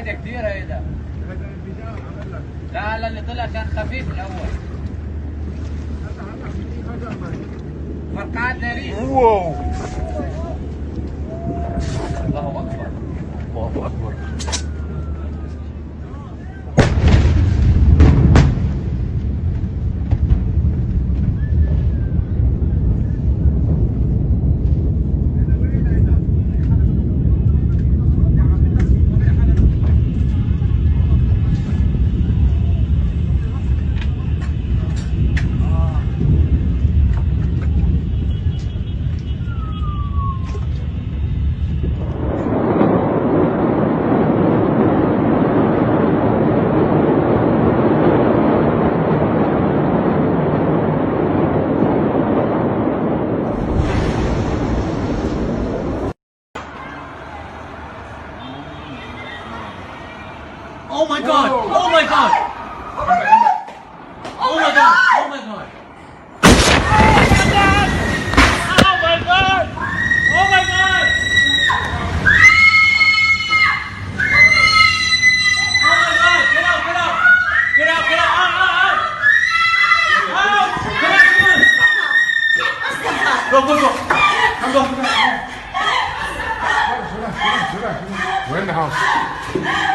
هيدا كثير هيدا. لا هلا اللي طلع كان خفيف الاول. فرقعات نارين. واو الله اكبر. الله اكبر. Oh my god! Oh my god! Oh my god! Oh my god! Oh my god! Oh my god! Oh my god! Get out! Get out! Get out! Get out! Out! Out! Get out! Go! Go! Go! Come go! We're in the house.